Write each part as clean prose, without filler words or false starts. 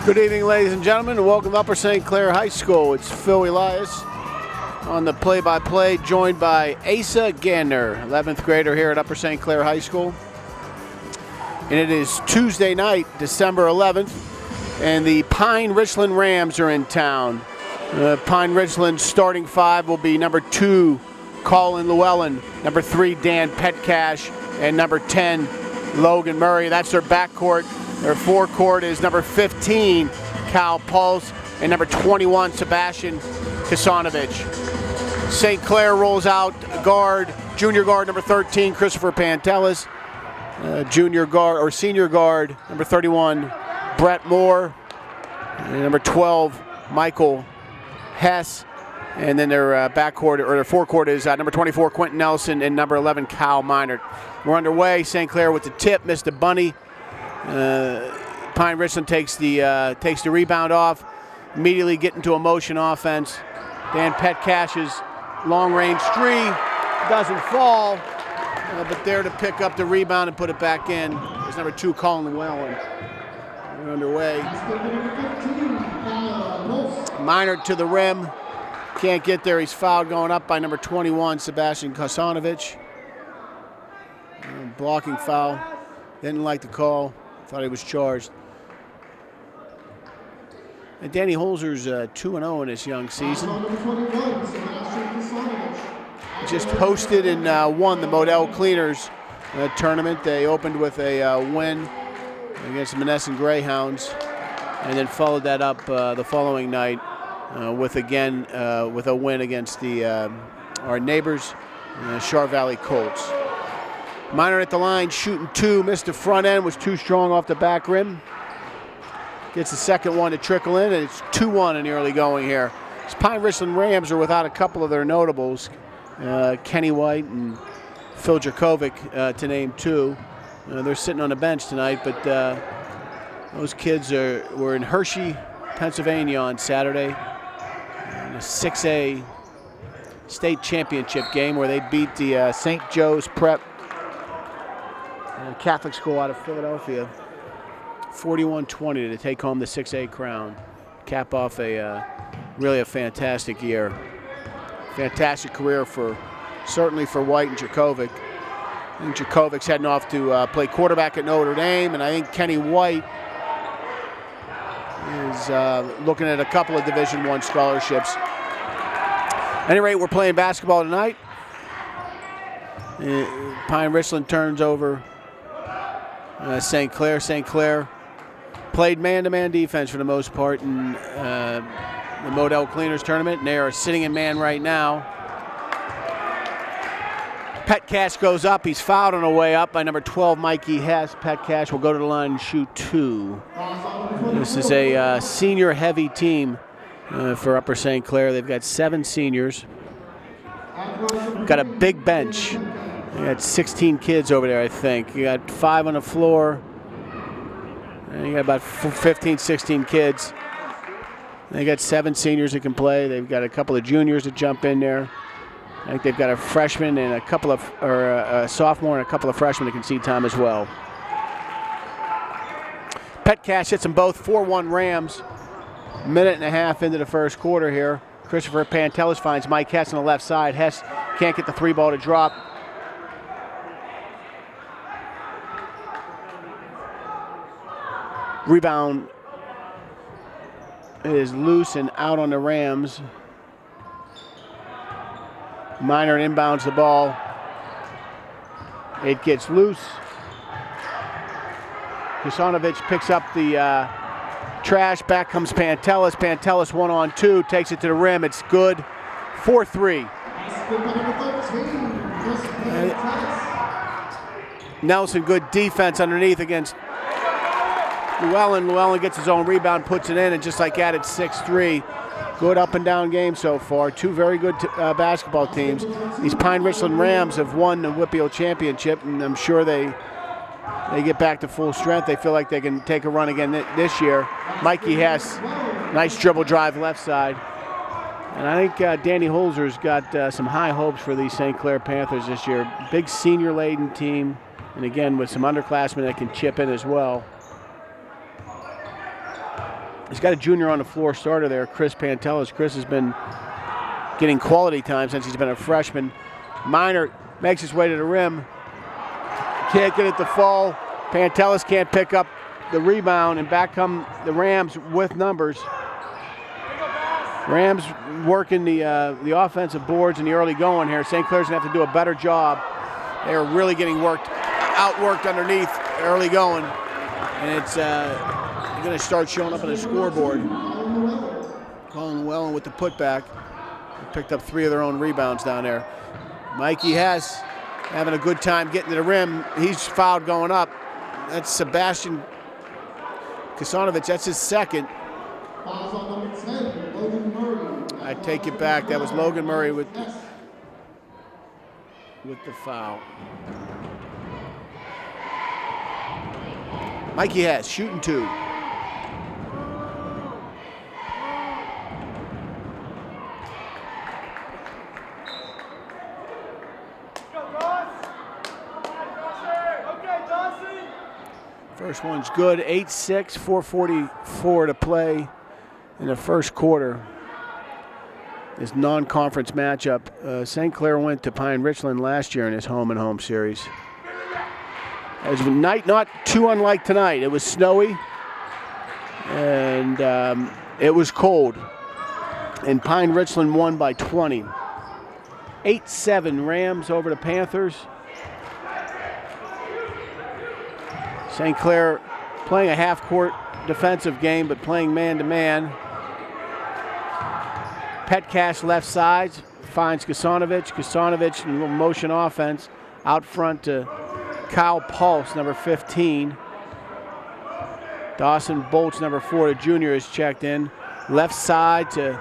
Good evening, ladies and gentlemen, and welcome to Upper St. Clair High School. It's Phil Elias on the play-by-play, joined by Asa Gander, 11th grader here at Upper St. Clair High School. And it is Tuesday night, December 11th, and the Pine-Richland Rams are in town. Pine-Richland starting five will be number 2, Colin Llewellyn, number 3, Dan Petcash, and number 10, Logan Murray. That's their backcourt. Their forecourt is number 15, Cal Pulse, and number 21, Sebastian Kasanovich. St. Clair rolls out junior guard number 13, Christopher Pantelis. Senior guard number 31, Brett Moore. And number 12, Michael Hess. And then their backcourt, or their forecourt, is number 24, Quentin Nelson, and number 11, Kyle Minert. We're underway. St. Clair with the tip, missed the bunny. Pine-Richland takes the rebound off, immediately get into a motion offense. Dan Petcash's long-range three doesn't fall, but there to pick up the rebound and put it back in is number 2, Colin Llewellyn. We're underway. Minert to the rim. Can't get there. He's fouled going up by number 21, Sebastian Kasanovich. Blocking foul. Didn't like the call. Thought he was charged. And Danny Holzer's 2-0 in this young season. Just hosted and won the Model Cleaners tournament. They opened with a win against the Monessen Greyhounds, and then followed that up the following night with a win against our neighbors, Char Valley Colts. Minert at the line, shooting 2, missed the front end, was too strong off the back rim. Gets the second one to trickle in, and it's 2-1 in the early going here. These Pine-Richland Rams are without a couple of their notables, Kenny White and Phil Jakovic, to name 2. They're sitting on the bench tonight, but those kids were in Hershey, Pennsylvania on Saturday in a 6A state championship game where they beat the St. Joe's Prep Catholic school out of Philadelphia 41-20 to take home the 6A crown. Cap off really a fantastic year. Fantastic career certainly for White and Jakovic. I think Jakovic's heading off to play quarterback at Notre Dame, and I think Kenny White is looking at a couple of Division I scholarships. At any rate, we're playing basketball tonight. Pine-Richland turns over St. Clair. St. Clair played man-to-man defense for the most part in the Model Cleaners tournament, and they are sitting in man right now. Petcash goes up. He's fouled on the way up by number 12, Mikey Hess. Petcash will go to the line and shoot 2. This is a senior-heavy team for Upper St. Clair. They've got 7 seniors. Got a big bench. You got 16 kids over there, I think. You got 5 on the floor. And you got about 15, 16 kids. They got 7 seniors that can play. They've got a couple of juniors that jump in there. I think they've got a freshman and a sophomore and a couple of freshmen that can see time as well. Petcash hits them both, 4-1 Rams. Minute and a half into the first quarter here. Christopher Pantelis finds Mike Hess on the left side. Hess can't get the 3 ball to drop. Rebound is loose and out on the Rams. Minert inbounds the ball. It gets loose. Kasanovich picks up the trash. Back comes Pantelis. Pantelis 1-on-2, takes it to the rim. It's good. 4-3. Nelson, good defense underneath against Llewellyn. Llewellyn gets his own rebound, puts it in, and just like that, it's 6-3. Good up and down game so far. 2 very good basketball teams. These Pine-Richland Rams have won the WPIAL championship, and I'm sure they get back to full strength. They feel like they can take a run again this year. Mikey Hess, nice dribble drive left side. And I think Danny Holzer's got some high hopes for these St. Clair Panthers this year. Big senior-laden team, and again with some underclassmen that can chip in as well. He's got a junior on the floor starter there, Chris Pantelis. Chris has been getting quality time since he's been a freshman. Minor makes his way to the rim. Can't get it to fall. Pantelis can't pick up the rebound, and back come the Rams with numbers. Rams working the offensive boards in the early going here. St. Clair's going to have to do a better job. They are really getting outworked underneath early going, and it's going to start showing up on the scoreboard. Colin Llewellyn with the putback. They picked up 3 of their own rebounds down there. Mikey Hess having a good time getting to the rim. He's fouled going up. That's Sebastian Kasanovic. That's his second. I take it back. That was Logan Murray with the foul. Mikey Hess shooting 2. First one's good, 8-6, 4:44 to play in the first quarter. This non-conference matchup. St. Clair went to Pine-Richland last year in his home-and-home series. It was a night not too unlike tonight. It was snowy, and it was cold. And Pine-Richland won by 20. 8-7 Rams over the Panthers. St. Clair playing a half-court defensive game, but playing man-to-man. Petcash left side finds Kasanovic. Kasanovic in motion offense out front to Kyle Pulse, number 15. Dawson Bolts, number 4, the junior, is checked in. Left side to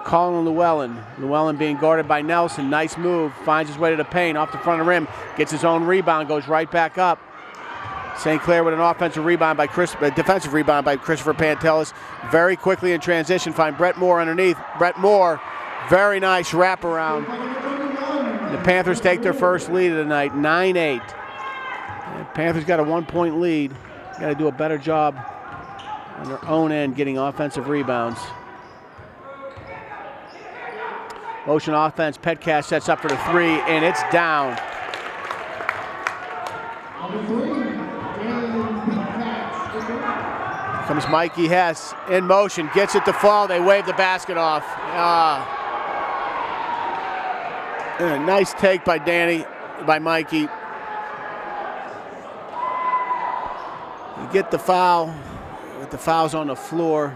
Colin Llewellyn. Llewellyn being guarded by Nelson. Nice move. Finds his way to the paint, off the front of the rim. Gets his own rebound, goes right back up. St. Clair with an defensive rebound by Christopher Pantelis. Very quickly in transition, find Brett Moore underneath. Brett Moore, very nice wraparound. The Panthers take their first lead of the night, 9-8. The Panthers got a 1-point lead. Got to do a better job on their own end getting offensive rebounds. Motion offense, Petcash sets up for the 3, and it's down. Comes Mikey Hess in motion, gets it to fall. They wave the basket off. And a nice take by Mikey. You get the foul. With the fouls on the floor.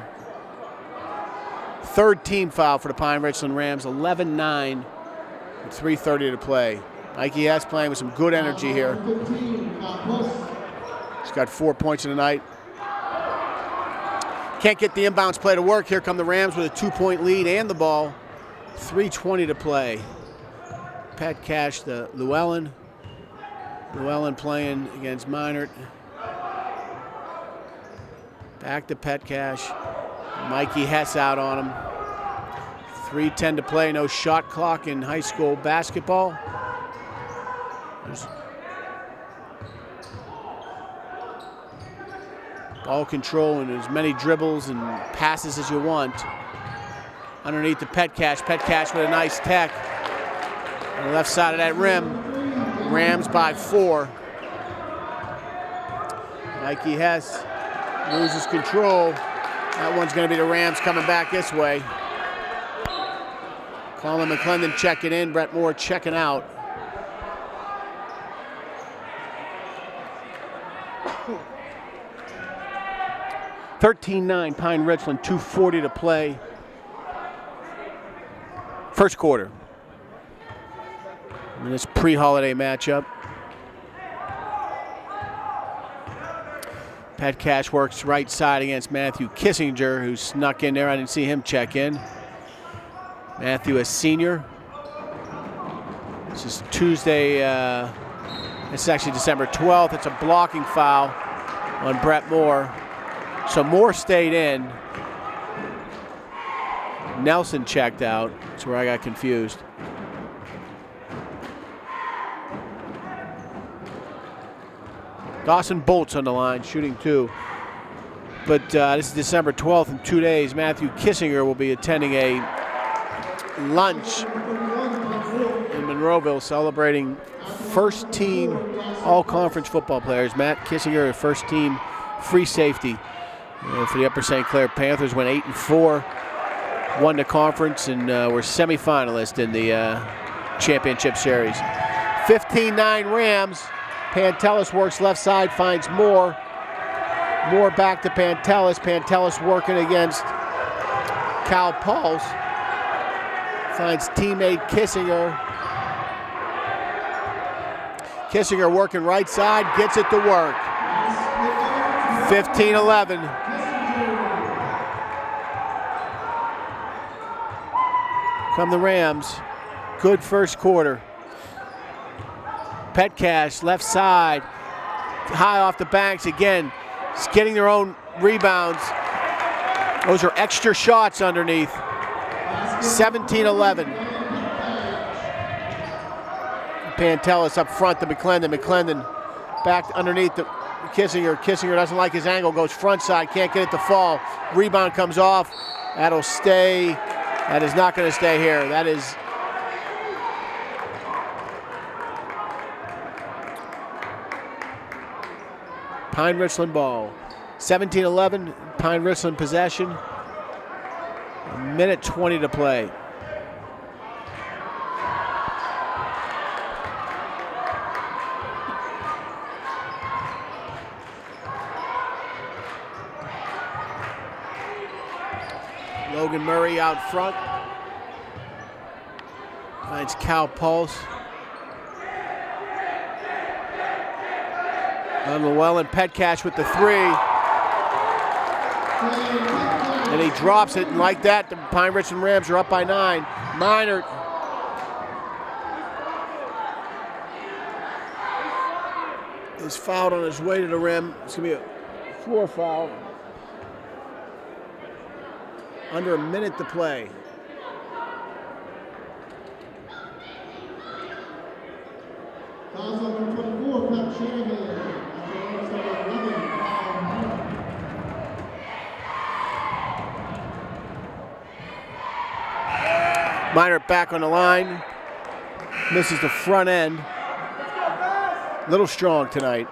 Third team foul for the Pine-Richland Rams. 11-9 with 3:30 to play. Mikey Hess playing with some good energy here. He's got 4 points in the night. Can't get the inbounds play to work. Here come the Rams with a 2-point lead and the ball. 3:20 to play. Petcash to Llewellyn. Llewellyn playing against Minert. Back to Petcash. Mikey Hess out on him. 3:10 to play. No shot clock in high school basketball. Ball control and as many dribbles and passes as you want. Underneath the Petcash. Petcash with a nice tech. On the left side of that rim. Rams by 4. Mikey Hess loses control. That one's going to be the Rams coming back this way. Colin McClendon checking in. Brett Moore checking out. (13-9) Pine-Richland, 2:40 to play. First quarter. In this pre-holiday matchup. Petcash works right side against Matthew Kissinger, who snuck in there. I didn't see him check in. Matthew, a senior. This is Tuesday. This is actually December 12th. It's a blocking foul on Brett Moore. So Moore stayed in. Nelson checked out. That's where I got confused. Dawson Bolts on the line, shooting 2. But this is December 12th. In 2 days, Matthew Kissinger will be attending a lunch in Monroeville celebrating first team all-conference football players. Matt Kissinger, first team free safety for the Upper St. Clair Panthers, went 8-4, won the conference, and were semifinalists in the championship series. 15-9 Rams. Pantelis works left side, finds Moore. Moore back to Pantelis. Pantelis working against Cal Pulse. Finds teammate Kissinger. Kissinger working right side, gets it to work. 15-11. Come the Rams. Good first quarter. Petcash, left side, high off the banks again. It's getting their own rebounds. Those are extra shots underneath. 17-11. Pantelis up front to McClendon. McClendon back underneath the Kissinger. Kissinger doesn't like his angle, goes front side, can't get it to fall. Rebound comes off. That'll stay. That is not going to stay here. That is Pine-Richland ball. 17-11, Pine-Richland possession. 1:20 to play. Logan Murray out front. Finds Cal Pulse. On Llewellyn, Petcash with the three. And he drops it, and like that, the Pine-Richland Rams are up by 9. Minor is fouled on his way to the rim. It's going to be a floor foul. Under a minute to play. Fouls number 24, Pat Shanahan. Minor back on the line. Misses the front end. Little strong tonight.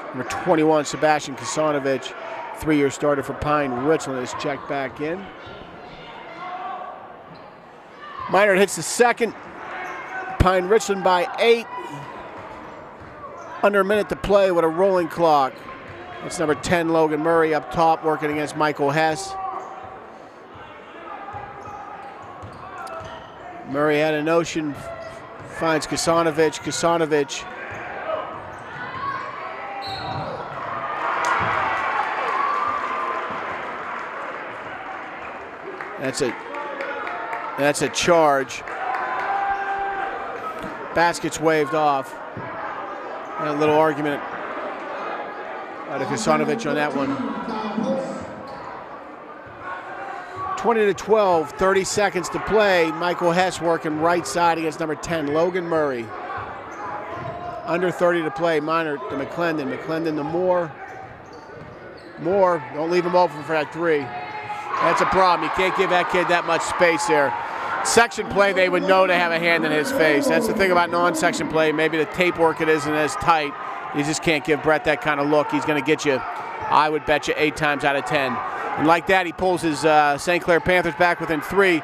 Number 21, Sebastian Kasanovic, 3-year starter for Pine-Richland, is checked back in. Minor hits the second. Pine-Richland by 8. Under a minute to play with a rolling clock. That's number 10, Logan Murray, up top, working against Michael Hess. Murray had a notion, finds Kasanovic. Kasanovic That's a charge. Basket's waved off. And a little argument out of Kasanovic on that one. 20-12, 30 seconds to play. Michael Hess working right side against number 10, Logan Murray. Under 30 to play. Minor to McClendon. McClendon to Moore. Moore, don't leave him open for that three. That's a problem. You can't give that kid that much space there. Section play, they would know to have a hand in his face. That's the thing about non-section play. Maybe the tape work it isn't as tight. You just can't give Brett that kind of look. He's going to get you, I would bet you, 8 times out of 10. And like that, he pulls his St. Clair Panthers back within 3.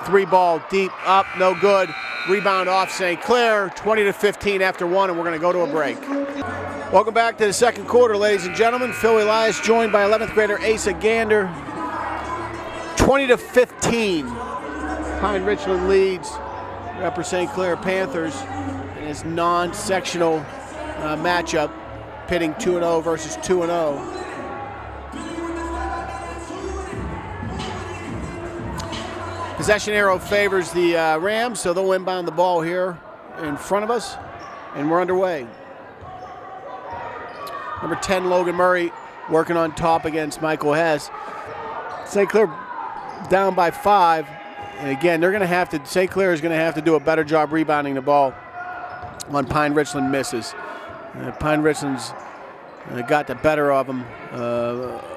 3 ball deep, up, no good. Rebound off St. Clair, 20-15 after 1, and we're going to go to a break. Welcome back to the second quarter, ladies and gentlemen. Phil Elias joined by 11th grader Asa Gander. 20-15. Pine-Richland leads the Upper St. Clair Panthers in his non-sectional matchup, pitting 2-0 versus 2-0. Possession arrow favors the Rams, so they'll inbound the ball here in front of us, and we're underway. Number 10, Logan Murray, working on top against Michael Hess. St. Clair down by 5, and again, they're going to have to. St. Clair is going to have to do a better job rebounding the ball. when Pine-Richland misses. Pine-Richland's got the better of them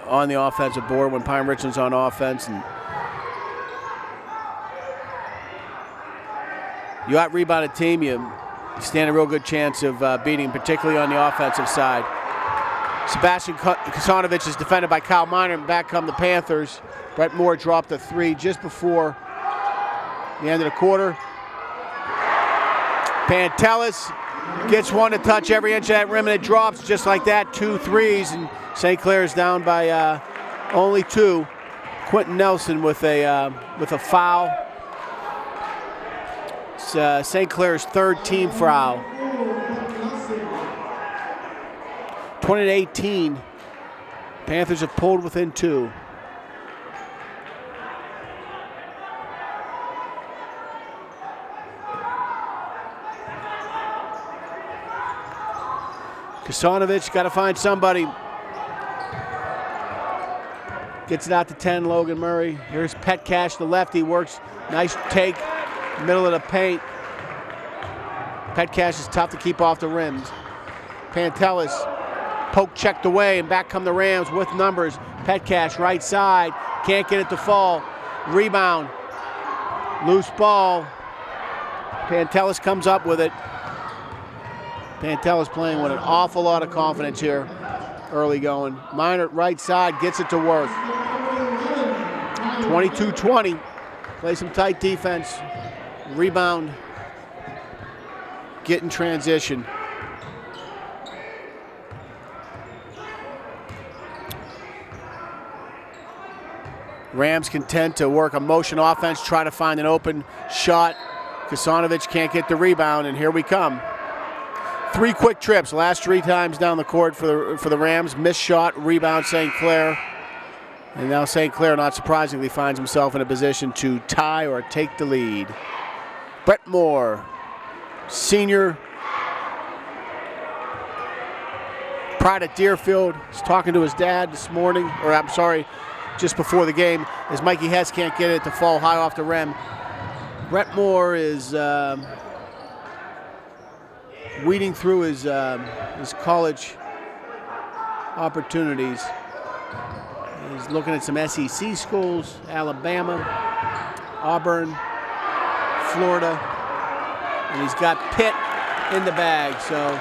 on the offensive board when Pine-Richland's on offense. And you out-rebound a team, you stand a real good chance of beating, particularly on the offensive side. Sebastian Kasanovich is defended by Kyle Miner, and back come the Panthers. Brett Moore dropped a 3 just before the end of the quarter. Pantelis gets one to touch every inch of that rim, and it drops just like that. 2 threes, and St. Clair's down by only 2. Quentin Nelson with a foul. It's St. Clair's 3rd team foul. 20-18. Panthers have pulled within 2. Kasanovich got to find somebody. Gets it out to 10, Logan Murray. Here's Petcash, the lefty, works. Nice take, middle of the paint. Petcash is tough to keep off the rims. Pantelis, poke checked away, and back come the Rams with numbers. Petcash, right side, can't get it to fall. Rebound, loose ball. Pantelis comes up with it. Pantelis playing with an awful lot of confidence here, early going. Miner, right side, gets it to work. 22-20, play some tight defense. Rebound, get in transition. Rams content to work a motion offense, try to find an open shot. Kasanovich can't get the rebound, and here we come. 3 quick trips, last 3 times down the court for the Rams. Missed shot, rebound St. Clair. And now St. Clair, not surprisingly, finds himself in a position to tie or take the lead. Brett Moore, senior, pride at Deerfield. He's talking to his dad this morning, or I'm sorry, just before the game, as Mikey Hess can't get it to fall high off the rim. Brett Moore is weeding through his college opportunities. He's looking at some SEC schools, Alabama, Auburn, Florida, and he's got Pitt in the bag. So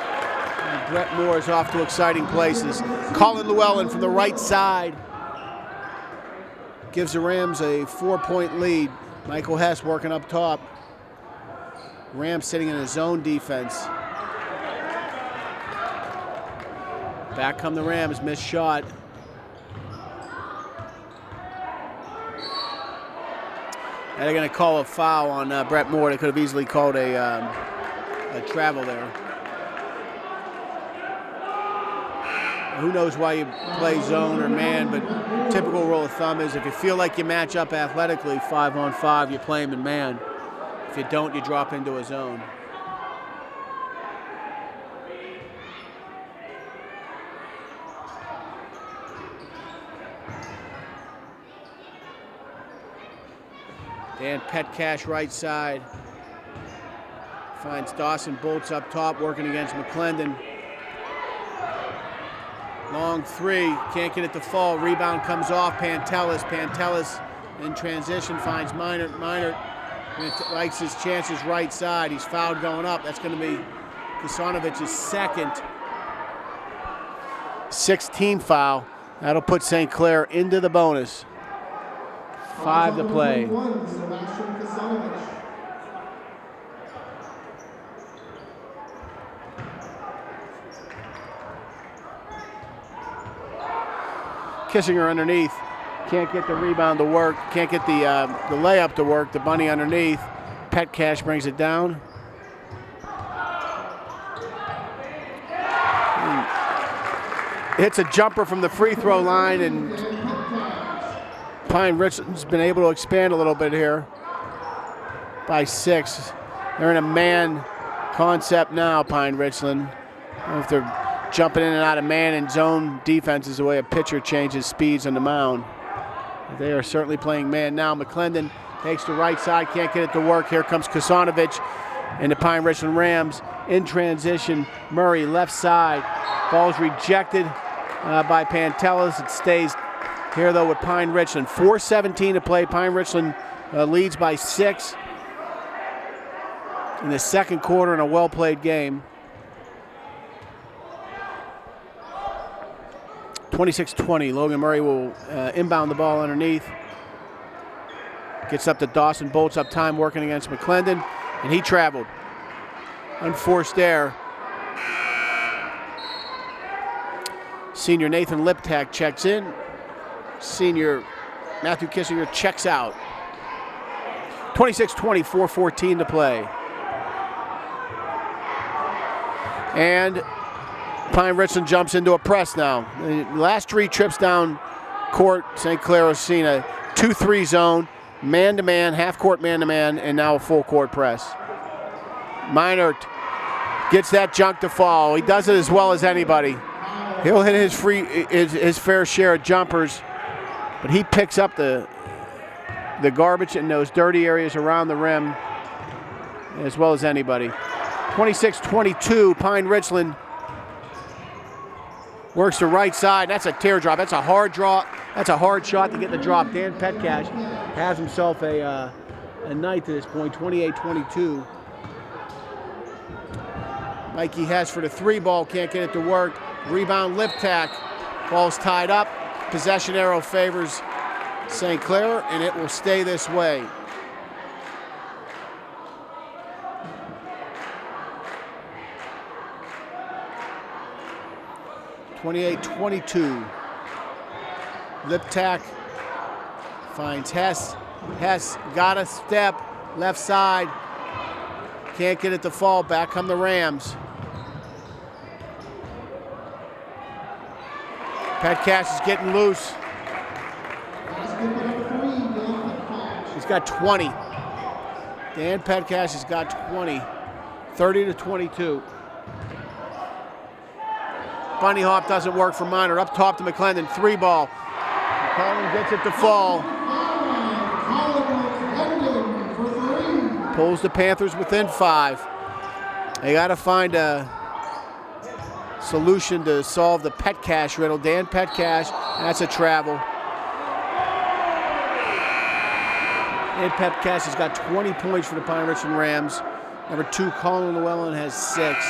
Brett Moore is off to exciting places. Colin Llewellyn from the right side gives the Rams a 4-point lead. Michael Hess working up top. Rams sitting in a zone defense. Back come the Rams, missed shot. And they're going to call a foul on Brett Moore. They could have easily called a travel there. Who knows why you play zone or man, but typical rule of thumb is if you feel like you match up athletically 5-on-5, you play them in man. If you don't, you drop into a zone. Dan Petcash right side. Finds Dawson Bolts up top, working against McClendon. Long 3, can't get it to fall. Rebound comes off, Pantelis. Pantelis in transition finds Miner. Miner likes his chances right side. He's fouled going up. That's going to be Kasanovich's 2nd 16 foul. That'll put St. Clair into the bonus. 5 to play. Kissinger underneath. Can't get the rebound to work. Can't get the layup to work. The bunny underneath. Petcash brings it down. Hits a jumper from the free throw line, and Pine-Richland's been able to expand a little bit here by 6. They're in a man concept now, Pine-Richland. I don't know if they're jumping in and out of man and zone defense is the way a pitcher changes speeds on the mound. They are certainly playing man now. McClendon takes the right side, can't get it to work. Here comes Kasanovich. And the Pine-Richland Rams in transition. Murray left side. Ball's rejected by Pantelis. It stays here though with Pine-Richland. 4:17 to play. Pine-Richland leads by 6 in the second quarter in a well-played game. 26-20. Logan Murray will inbound the ball underneath. Gets up to Dawson, bolts up time working against McClendon, and he traveled. Unforced error. Senior Nathan Liptak checks in. Senior Matthew Kissinger checks out. 26-20, 4:14 to play. And Pine-Richland jumps into a press now. The last 3 trips down court, St. Clair has seen a 2-3 zone, man-to-man, half-court man-to-man, and now a full-court press. Meinert gets that junk to fall. He does it as well as anybody. He'll hit his fair share of jumpers, but he picks up the garbage in those dirty areas around the rim as well as anybody. 26-22, Pine-Richland works the right side. That's a teardrop. That's a hard draw. That's a hard shot to get the drop. Dan Petcash has himself a night to this point, 28-22. Mikey Hess for the 3 ball, can't get it to work. Rebound Liptak. Ball's tied up. Possession arrow favors St. Clair, and it will stay this way. (28-22). Liptak finds Hess. Hess got a step, left side. Can't get it to fall. Back come the Rams. Petcash is getting loose. He's got 20. Dan Petcash has got 20. 30-22. Bunny hop doesn't work for Miner. Up top to McClendon. 3 ball. McClendon gets it to fall. Pulls the Panthers within 5. They got to find a solution to solve the Petcash riddle. Dan Petcash, that's a travel. Dan Petcash has got 20 points for the Pine-Richland Rams. Number 2, Colin Llewellyn has 6.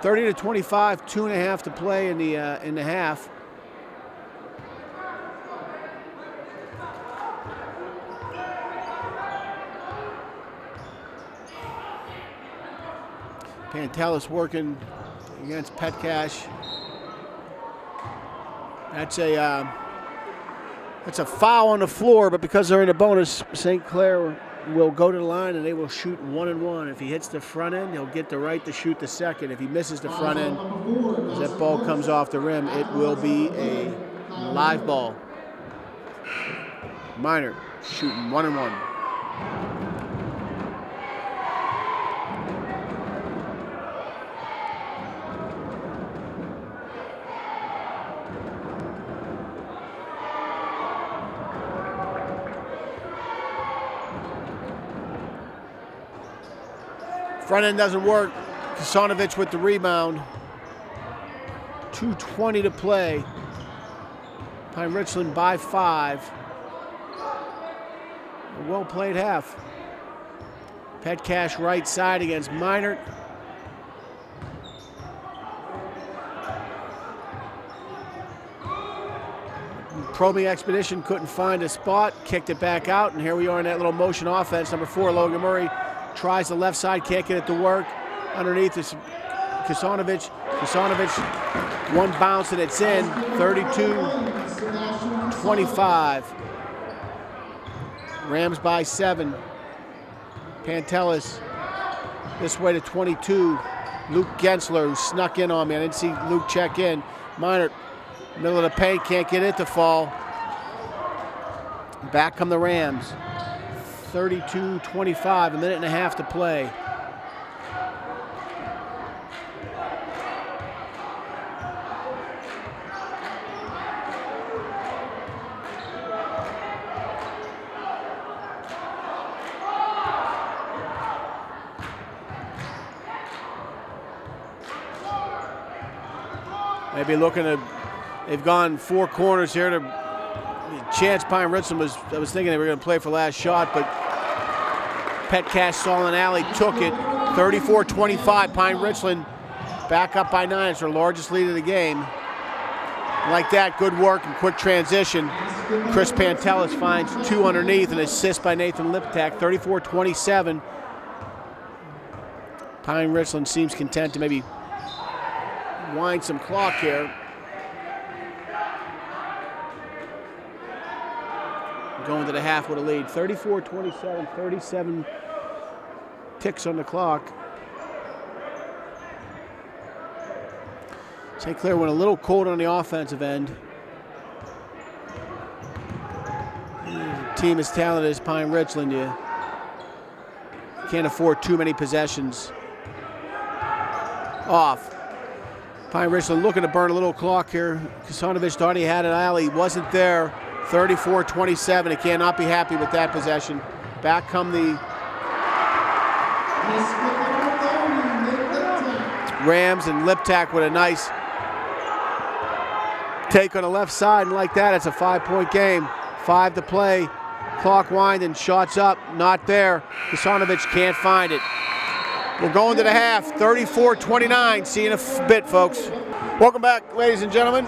(30-25), 2.5 to play in the half. Pantelis working against Petcash. That's a foul on the floor, but because they're in a bonus, St. Clair will go to the line and they will shoot 1-1. If he hits the front end, he'll get the right to shoot the second. If he misses the front end, as that ball comes off the rim, it will be a live ball. Miner shooting 1-1. Front end doesn't work. Kasanovich with the rebound. 2:20 to play. Pine-Richland by 5. A well-played half. Petcash right side against Meinert. Probing Expedition couldn't find a spot, kicked it back out, and here we are in that little motion offense. Number 4, Logan Murray, tries the left side, can't get it to work. Underneath is Kasanovich. Kasanovich, 1 bounce and it's in. 32-25. Rams by 7. Pantelis this way to 22. Luke Gensler, who snuck in on me. I didn't see Luke check in. Miner, middle of the paint, can't get it to fall. Back come the Rams. 32-25, 1.5 minutes to play. Maybe looking to, they've gone 4 corners here to chance Pine-Richland I was thinking they were going to play for last shot, but Petcash saw an alley, took it. 34-25, Pine-Richland back up by 9. It's their largest lead of the game. Like that, good work and quick transition. Chris Pantelis finds 2 underneath, an assist by Nathan Liptak, 34-27. Pine-Richland seems content to maybe wind some clock here. Going to the half with a lead, 34-27, 37 ticks on the clock. St. Clair went a little cold on the offensive end. The team as talented as Pine-Richland, you can't afford too many possessions off. Pine-Richland looking to burn a little clock here. Kasanovic thought he had an alley, wasn't there. 34-27, he cannot be happy with that possession. Back come the Rams, and Liptak with a nice take on the left side, and like that, it's a 5-point game. 5 to play, clock winding, shots up, not there. Kasanovic can't find it. We're going to the half, 34-29. See you in a bit, folks. Welcome back, ladies and gentlemen.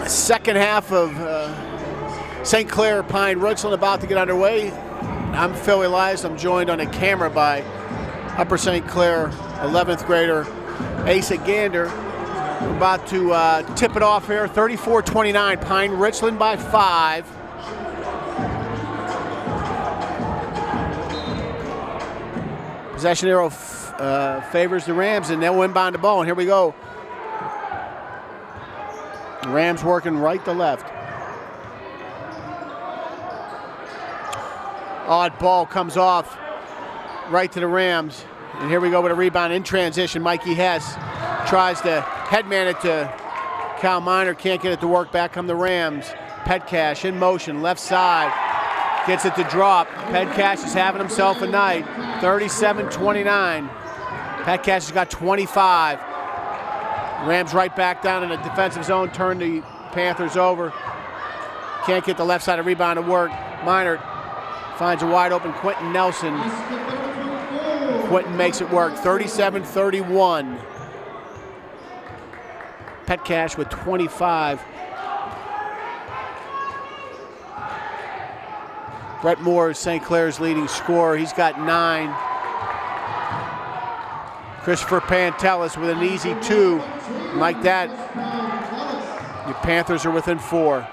Second half of St. Clair Pine-Richland about to get underway. I'm Phil Elias. I'm joined on a camera by Upper St. Clair 11th grader Asa Gander. We're about to tip it off here. 34-29, Pine-Richland by 5. Possession arrow favors the Rams, and they'll inbound the ball. And here we go. The Rams working right to left. Odd ball comes off right to the Rams. And here we go with a rebound in transition. Mikey Hess tries to headman it to Cal Miner. Can't get it to work. Back come the Rams. Petcash in motion, left side. Gets it to drop. Petcash is having himself a night. 37-29. Petcash has got 25. Rams right back down in the defensive zone. Turn the Panthers over. Can't get the left side of rebound to work. Miner finds a wide open Quentin Nelson. Quentin makes it work. 37-31. Petcash with 25. Brett Moore is St. Clair's leading scorer. He's got 9. Christopher Pantelis with an easy 2. And like that, the Panthers are within 4.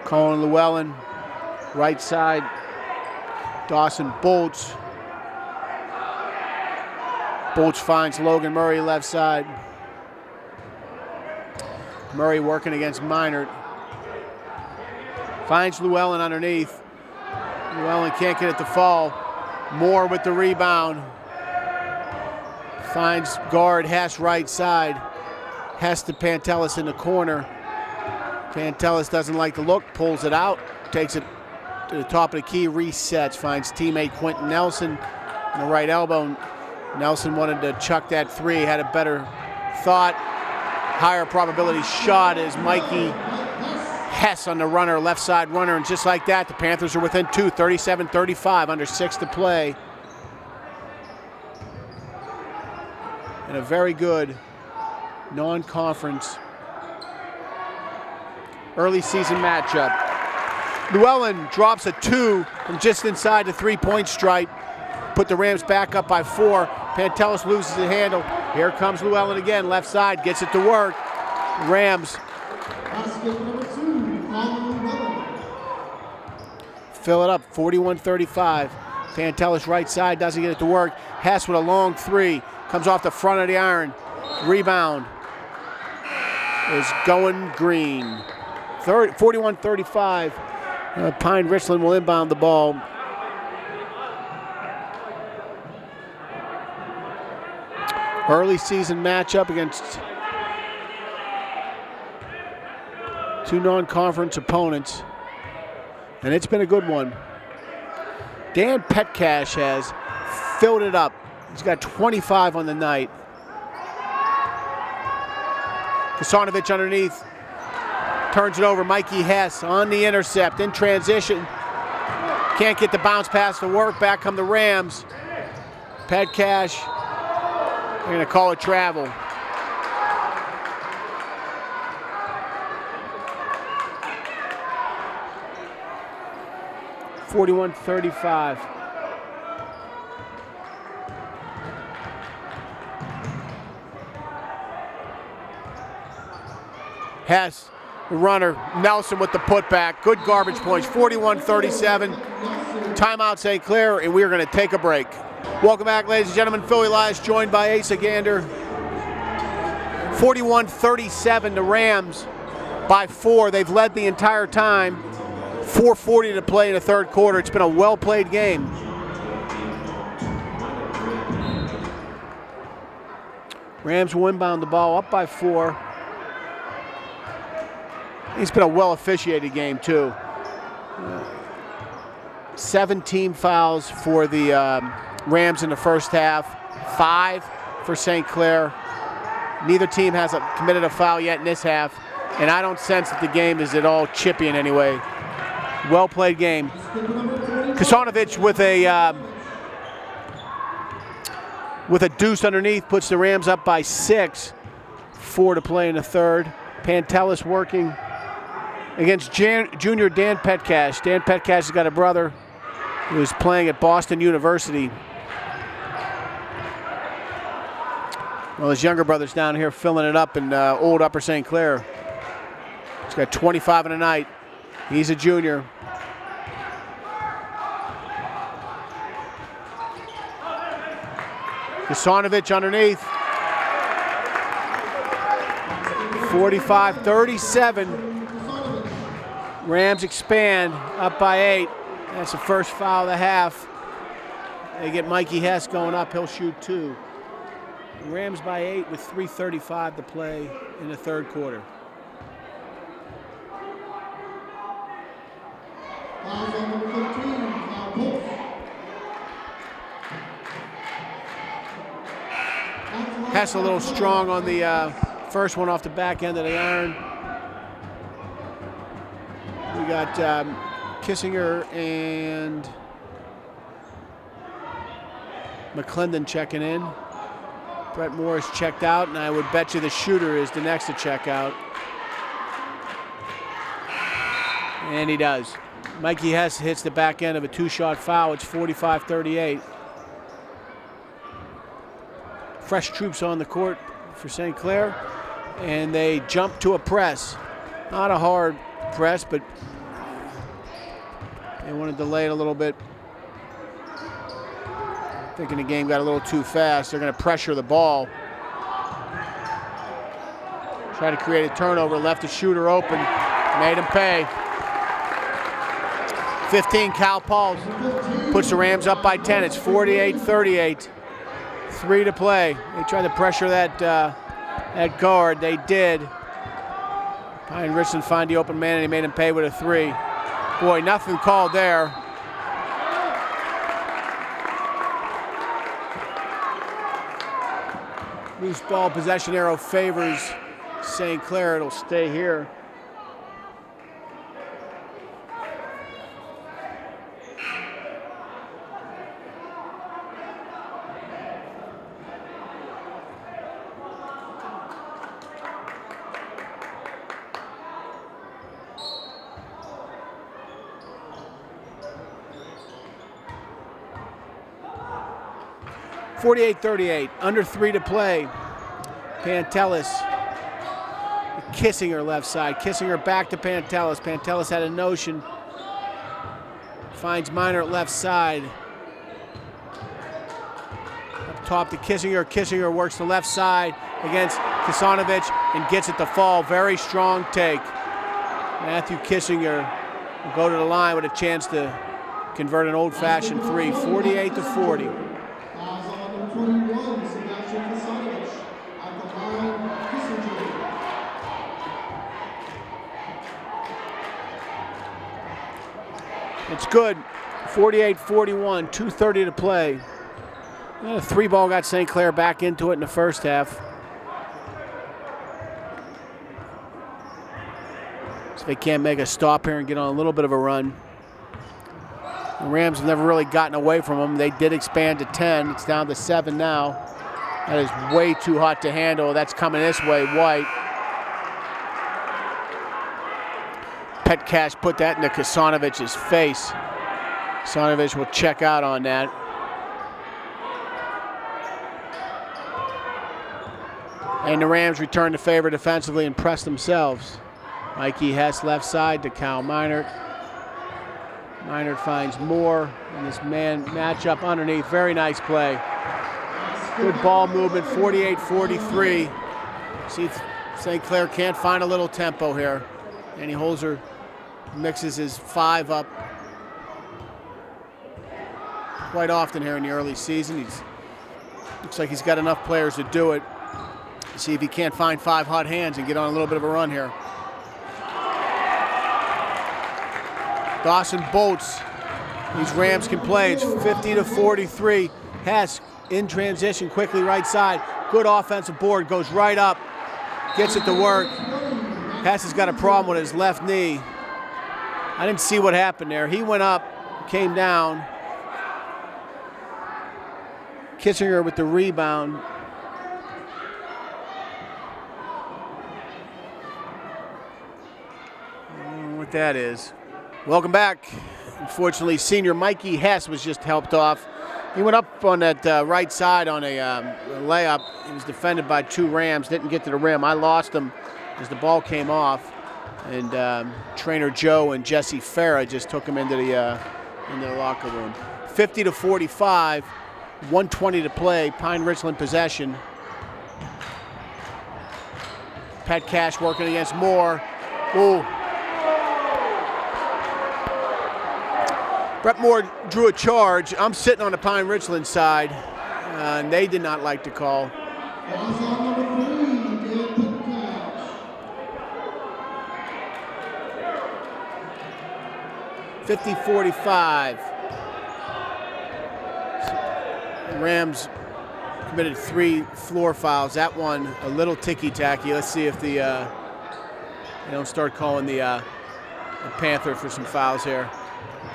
Colin Llewellyn, right side. Dawson Bolts. Bolts finds Logan Murray left side. Murray working against Minert. Finds Llewellyn underneath. Llewellyn can't get it to fall. Moore with the rebound. Finds guard Hess right side. Hess to Pantelis in the corner. Pantelis doesn't like the look, pulls it out, takes it to the top of the key, resets, finds teammate Quentin Nelson in the right elbow. Nelson wanted to chuck that 3, had a better thought. Higher probability shot is Mikey Hess on the runner, left side runner, and just like that, the Panthers are within 2, 37-35, under 6 to play. And a very good non-conference early season matchup. Llewellyn drops a 2 from just inside the 3-point stripe. Put the Rams back up by 4. Pantelis loses the handle. Here comes Llewellyn again, left side, gets it to work. Rams fill it up, 41-35. Pantelis right side, doesn't get it to work. Hess with a long 3, comes off the front of the iron. Rebound is going green. 41-35. Pine-Richland will inbound the ball. Early season matchup against 2 non-conference opponents, and it's been a good one. Dan Petcash has filled it up. He's got 25 on the night. Kasanovic underneath. Turns it over. Mikey Hess on the intercept in transition. Can't get the bounce pass to work. Back come the Rams. Petcash. They're going to call it travel. (41-35). Hess, the runner. Nelson with the putback. Good garbage points. 41-37. Timeout St. Clair, and we are going to take a break. Welcome back, ladies and gentlemen. Philly Lies joined by Asa Gander. 41-37, the Rams by 4. They've led the entire time. 4:40 to play in the third quarter. It's been a well-played game. Rams will inbound the ball up by 4. It's been a well-officiated game, too. 17 fouls for the Rams in the first half, 5 for St. Clair. Neither team has committed a foul yet in this half, and I don't sense that the game is at all chippy in any way. Well-played game. Kasanovic with a deuce underneath puts the Rams up by 6. 4 to play in the third. Pantelis working against junior Dan Petcash. Dan Petcash has got a brother who's playing at Boston University. Well, his younger brother's down here filling it up in old Upper St. Clair. He's got 25 in a night. He's a junior. Kasanovic underneath. 45-37. Rams expand up by 8. That's the first foul of the half. They get Mikey Hess going up. He'll shoot 2. Rams by 8 with 3:35 to play in the third quarter. Hess a little strong on the first one off the back end of the iron. We got Kissinger and McClendon checking in. Brett Morris checked out, and I would bet you the shooter is the next to check out. And he does. Mikey Hess hits the back end of a 2-shot foul. It's 45-38. Fresh troops on the court for St. Clair, and they jump to a press. Not a hard press, but they want to delay it a little bit. Thinking the game got a little too fast. They're going to pressure the ball. Try to create a turnover, left the shooter open, made him pay. 15, Cal Pauls puts the Rams up by 10. It's 48-38. 3 to play. They tried to pressure that guard. They did. Pine-Richland find the open man, and he made him pay with a 3. Boy, nothing called there. Loose ball possession arrow favors St. Clair. It'll stay here. (48-38), under 3 to play. Pantelis, Kissinger left side. Kissinger back to Pantelis. Pantelis had a notion. Finds Miner at left side. Up top to Kissinger. Kissinger works the left side against Kasanovic and gets it to fall. Very strong take. Matthew Kissinger will go to the line with a chance to convert an old-fashioned 3. 48-40. It's good. 48-41, 2:30 to play. The 3-ball got St. Clair back into it in the first half. So they can't make a stop here and get on a little bit of a run. The Rams have never really gotten away from them. They did expand to 10. It's down to 7 now. That is way too hot to handle. That's coming this way, White. Petcash put that into Kasanovich's face. Kasanovich will check out on that. And the Rams return the favor defensively and press themselves. Mikey Hess left side to Cal Meinert. Meinert finds Moore in this man matchup underneath. Very nice play. Good ball movement, 48-43. See if St. Clair can't find a little tempo here. Danny Holzer mixes his 5 up quite often here in the early season. Looks like he's got enough players to do it. See if he can't find 5 hot hands and get on a little bit of a run here. Dawson Bolts. These Rams can play. It's 50-43. Hess in transition, quickly right side. Good offensive board, goes right up. Gets it to work. Hess has got a problem with his left knee. I didn't see what happened there. He went up, came down. Kissinger with the rebound. I don't know what that is. Welcome back. Unfortunately, senior Mikey Hess was just helped off. He went up on that right side on a layup. He was defended by 2 Rams, didn't get to the rim. I lost him as the ball came off. And trainer Joe and Jesse Farah just took him into the locker room. 50-45, 1:20 to play, Pine-Richland possession. Petcash working against Moore. Ooh. Brett Moore drew a charge. I'm sitting on the Pine-Richland side, and they did not like the call. 50-45. The Rams committed 3 floor fouls. That one a little ticky-tacky. Let's see if they don't start calling the Panther for some fouls here.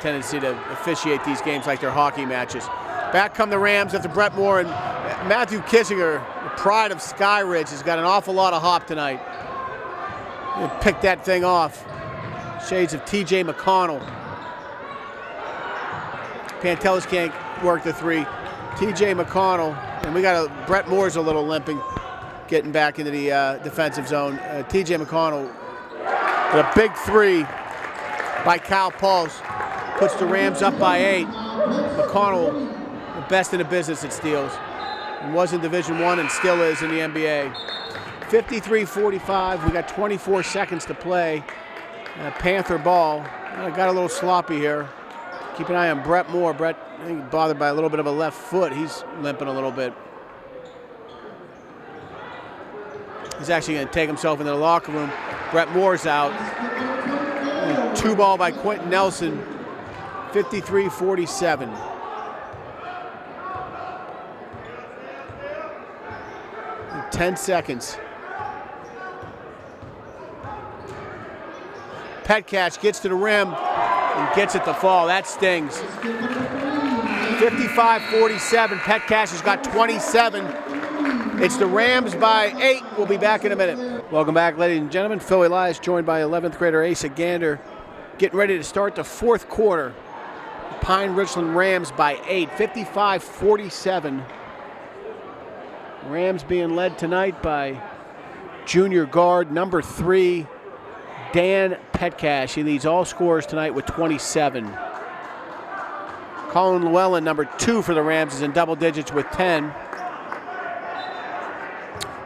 Tendency to officiate these games like they're hockey matches. Back come the Rams after Brett Moore, and Matthew Kissinger, the pride of Sky Ridge, has got an awful lot of hop tonight. He'll pick that thing off. Shades of TJ McConnell. Pantelis can't work the 3. TJ McConnell, and we got Brett Moore's a little limping, getting back into the defensive zone. TJ McConnell with a big 3 by Cal Pulse. Puts the Rams up by 8. McConnell, the best in the business at steals. He was in Division I and still is in the NBA. 53-45. We got 24 seconds to play. Panther ball. Got a little sloppy here. Keep an eye on Brett Moore. Brett, I think, bothered by a little bit of a left foot. He's limping a little bit. He's actually going to take himself into the locker room. Brett Moore's out. 2-ball by Quentin Nelson. 53-47. In 10 seconds. Petcash gets to the rim and gets it to fall. That stings. 55-47. Petcash has got 27. It's the Rams by 8. We'll be back in a minute. Welcome back, ladies and gentlemen. Phil Elias joined by 11th grader Asa Gander. Getting ready to start the 4th quarter. Pine-Richland Rams by 8, 55-47. Rams being led tonight by junior guard number 3, Dan Petcash. He leads all scorers tonight with 27. Colin Llewellyn, number 2 for the Rams, is in double digits with 10.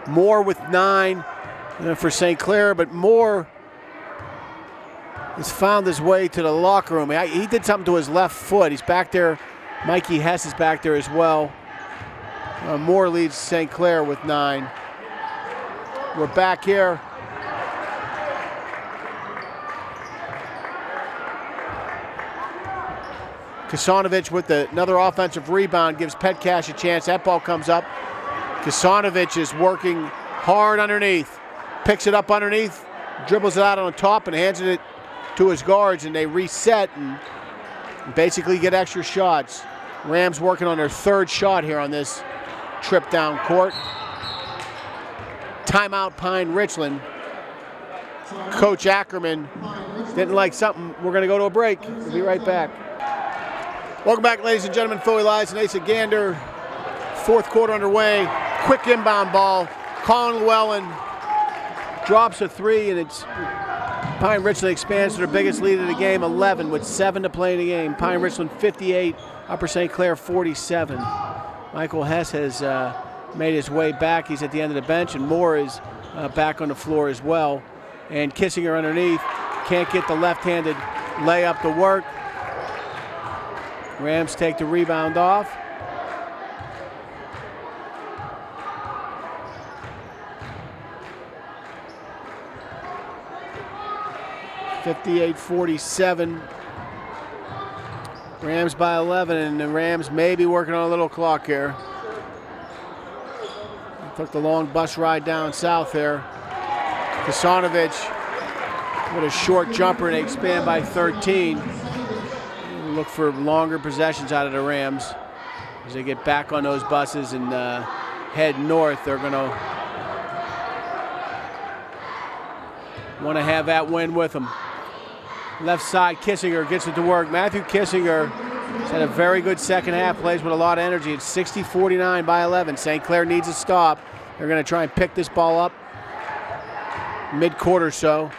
Moore with 9 for St. Clair, but Moore has found his way to the locker room. He did something to his left foot. He's back there. Mikey Hess is back there as well. Moore leads St. Clair with 9. We're back here. Kasanovic with another offensive rebound gives Petcash a chance. That ball comes up. Kasanovic is working hard underneath. Picks it up underneath, dribbles it out on top, and hands it to his guards, and they reset and basically get extra shots. Rams working on their third shot here on this trip down court. Timeout, Pine-Richland. Coach Ackerman didn't like something. We're going to go to a break. We'll be right back. Welcome back, ladies and gentlemen. Philly Lives and Asa Gander. Fourth quarter underway. Quick inbound ball. Colin Llewellyn drops a three, and it's Pine-Richland expands to their biggest lead of the game, 11, with 7 to play in the game. Pine-Richland 58, Upper St. Clair 47. Michael Hess has made his way back. He's at the end of the bench, and Moore is back on the floor as well. And Kissinger underneath, can't get the left-handed layup to work. Rams take the rebound off. (58-47). Rams by 11, and the Rams may be working on a little clock here. Took the long bus ride down south there. Kasanovic with a short jumper, and they expand by 13. Look for longer possessions out of the Rams as they get back on those buses and head north. They're going to want to have that win with them. Left side, Kissinger gets it to work. Matthew Kissinger has had a very good second half, plays with a lot of energy. It's 60-49 by 11. St. Clair needs a stop. They're going to try and pick this ball up mid-court or so.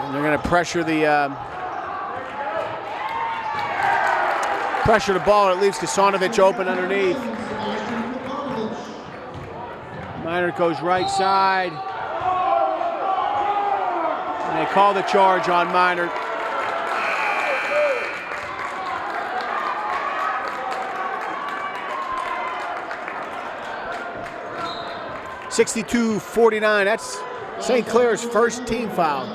And they're going to pressure the ball. It leaves Kasanovic open underneath. Minor goes right side. And they call the charge on Minor. (62-49). That's St. Clair's first team foul.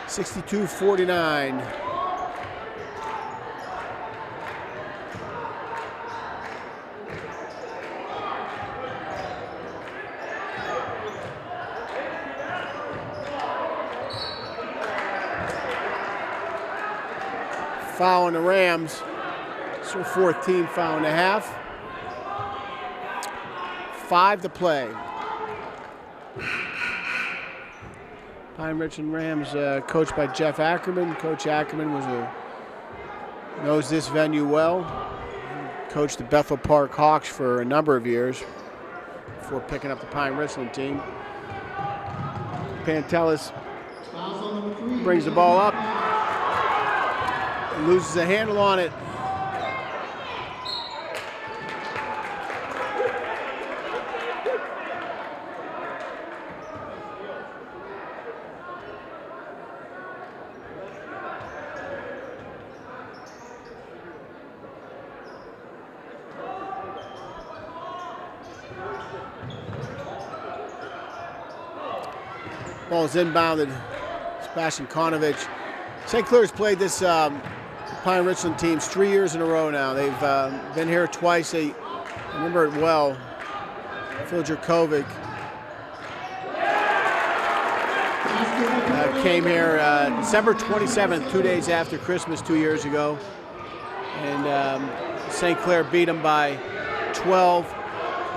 (62-49). Foul on the Rams. It's their fourth team foul and a half. 5 to play. Pine-Richland Rams coached by Jeff Ackerman. Coach Ackerman knows this venue well. Coached the Bethel Park Hawks for a number of years before picking up the Pine-Richland team. Pantelis brings the ball up. Loses a handle on it. Ball is inbounded. Sebastian Konovic. St. Clair's played this Pine-Richland teams 3 years in a row now. They've been here twice. I remember it well. Phil Jerkovic came here December 27th, 2 days after Christmas 2 years ago. And St. Clair beat them by 12.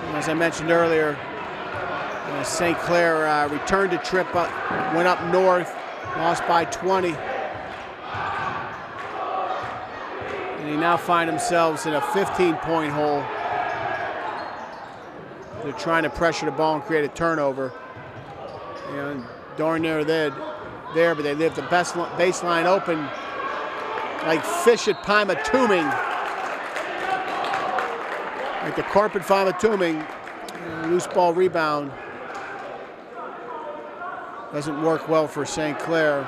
And as I mentioned earlier, St. Clair returned a trip up, went up north, lost by 20. And they now find themselves in a 15-point hole. They're trying to pressure the ball and create a turnover. You know, and darn near there, but they leave the best baseline open like fish at Pymatuning. Like the carpet Pymatuning. Loose ball rebound. Doesn't work well for St. Clair.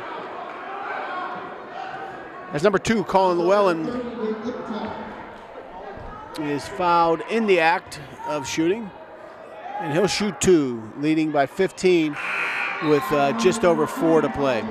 As number 2, Colin Llewellyn, is fouled in the act of shooting, and he'll shoot 2, leading by 15 with just over 4 to play.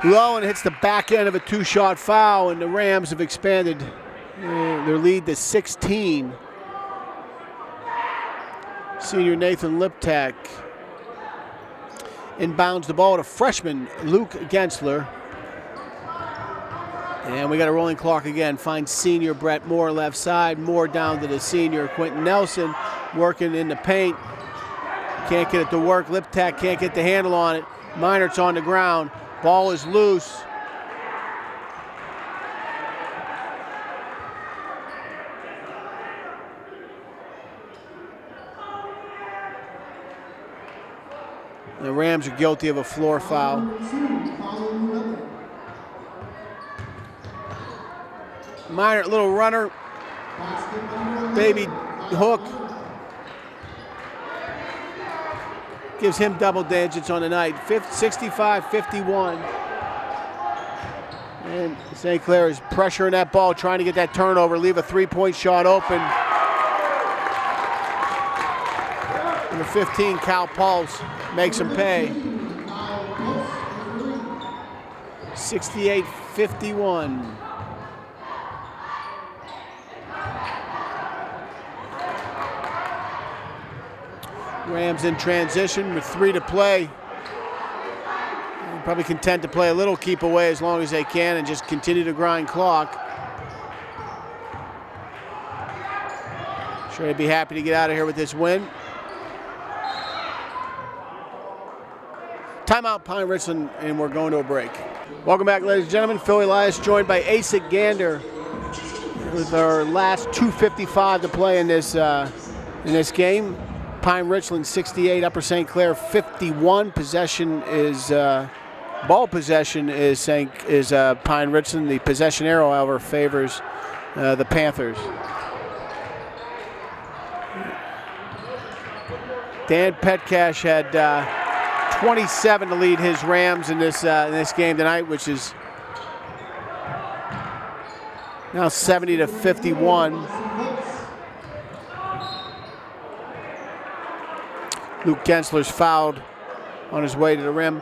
Llewellyn hits the back end of a 2-shot foul, and the Rams have expanded their lead to 16. Senior Nathan Liptak inbounds the ball to freshman Luke Gensler. And we got a rolling clock again. Finds senior Brett Moore left side. Moore down to the senior Quentin Nelson, working in the paint. Can't get it to work. Liptak can't get the handle on it. Meinert's on the ground. Ball is loose. The Rams are guilty of a floor foul. Meinert, little runner. Baby hook. Gives him double digits on the night. 65-51. And St. Clair is pressuring that ball, trying to get that turnover, leave a 3-point shot open. Number 15, Cal Pulse, makes him pay. 68-51. Rams in transition with 3 to play. Probably content to play a little keep away as long as they can and just continue to grind clock. Sure, they'd be happy to get out of here with this win. Timeout, Pine-Richland, and we're going to a break. Welcome back, ladies and gentlemen. Phil Elias joined by Asik Gander with our last 2:55 to play in this game. Pine-Richland 68, Upper St. Clair 51. Possession is ball possession is Pine-Richland. The possession arrow, however, favors the Panthers. Dan Petcash had 27 to lead his Rams in this game tonight, which is now 70-51. Luke Gensler's fouled on his way to the rim.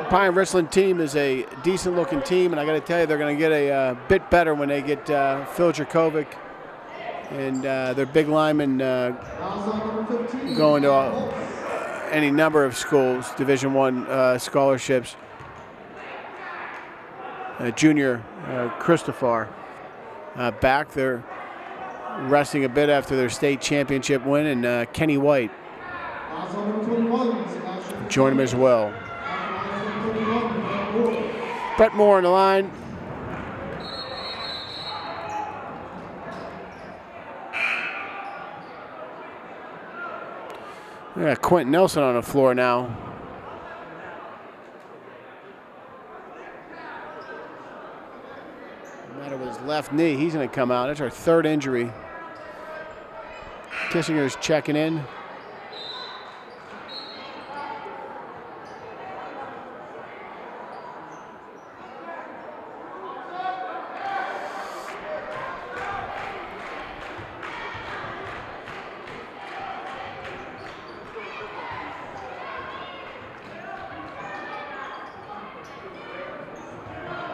Pine-Richland team is a decent-looking team, and I got to tell you, they're going to get a bit better when they get Phil Jerkovic and their big linemen going to any number of schools, Division I scholarships. Junior Christopher back there, resting a bit after their state championship win, and Kenny White join him as well. Brett Moore on the line. We got Quentin Nelson on the floor now. No matter with his left knee, he's going to come out. That's our 3rd injury. Kissinger's checking in.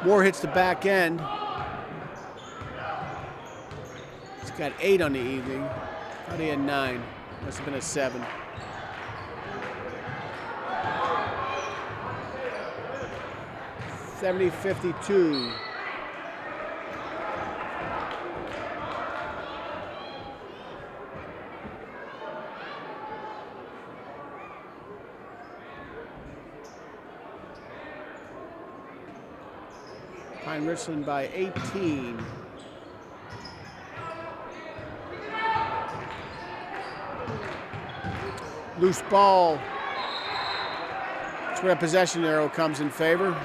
Moore hits the back end. He's got 8 on the evening. I thought he had 9. Must have been a 7. (70-52). Pine-Richland by 18. Loose ball. That's where a possession arrow comes in favor.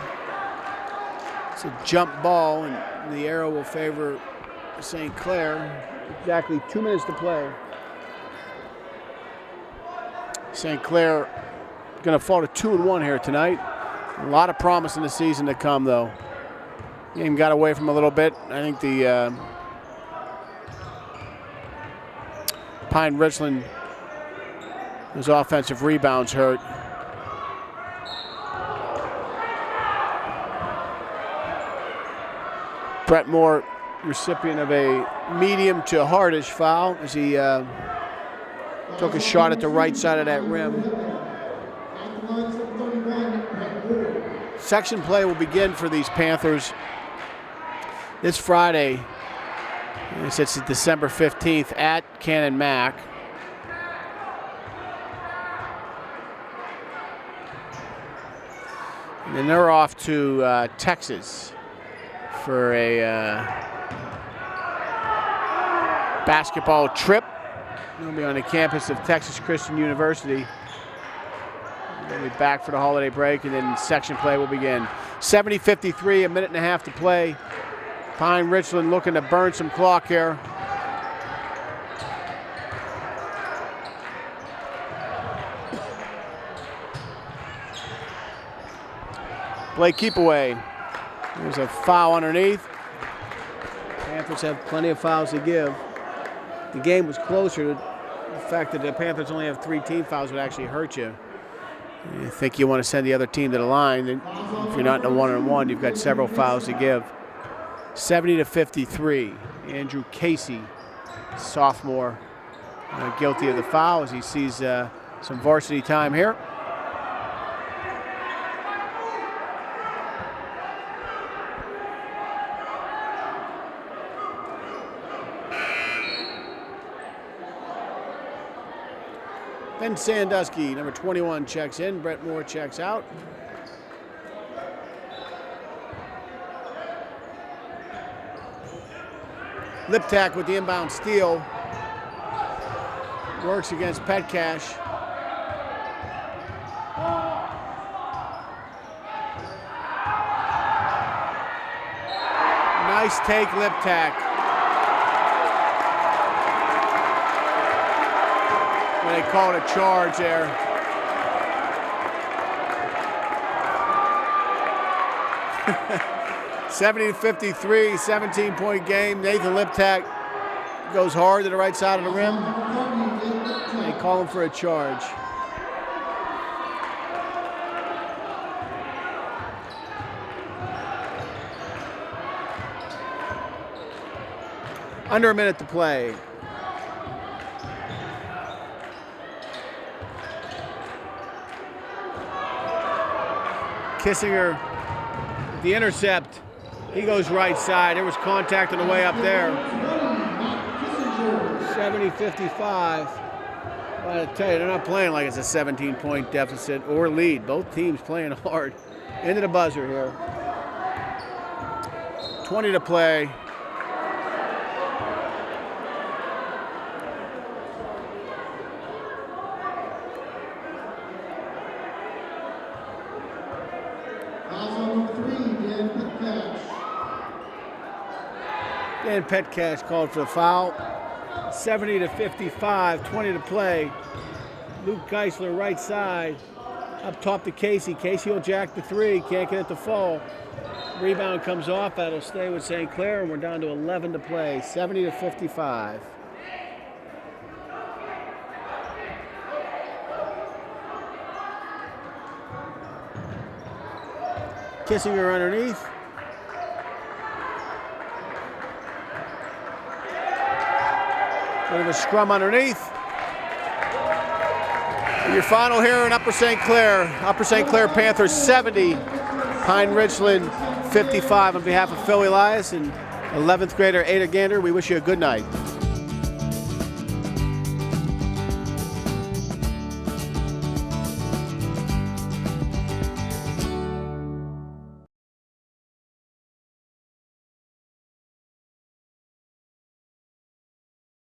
It's a jump ball, and the arrow will favor St. Clair. Exactly 2 minutes to play. St. Clair going to fall to 2-1 here tonight. A lot of promise in the season to come, though. Game got away from a little bit. I think the Pine-Richland, those offensive rebounds hurt. Brett Moore, recipient of a medium to hardish foul as he took a shot at the right side of that rim. Section play will begin for these Panthers this Friday. It's December 15th at Cannon Mac. And then they're off to Texas for a basketball trip. They'll be on the campus of Texas Christian University. They'll be back for the holiday break, and then section play will begin. 70-53, a minute and a half to play. Pine-Richland looking to burn some clock here. Blake keep away. There's a foul underneath. Panthers have plenty of fouls to give. The game was closer. The fact that the Panthers only have 3 team fouls would actually hurt you. You think you want to send the other team to the line, and if you're not in a 1-on-1, you've got several fouls to give. 70-53. Andrew Casey, sophomore, guilty of the foul as he sees some varsity time here. Ben Sandusky, number 21, checks in. Brett Moore checks out. Liptak with the inbound steal. Works against Petcash. Nice take, Liptak. They called a charge there. (70-53), 17-point game. Nathan Liptak goes hard to the right side of the rim. They call him for a charge. Under a minute to play. Kissinger, the intercept. He goes right side. There was contact on the way up there. 70-55. I tell you, they're not playing like it's a 17-point deficit or lead. Both teams playing hard. Into the buzzer here. 20 to play. Dan Petcash called for the foul. 70-55, 20 to play. Luke Geisler right side. Up top to Casey. Casey will jack the 3. Can't get it to fall. Rebound comes off. That'll stay with St. Clair, and we're down to 11 to play. 70-55. Kissinger underneath. Bit of a scrum underneath. Your final here in Upper St. Clair. Upper St. Clair Panthers 70, Pine-Richland 55. On behalf of Phil Elias and 11th grader Ada Gander, we wish you a good night.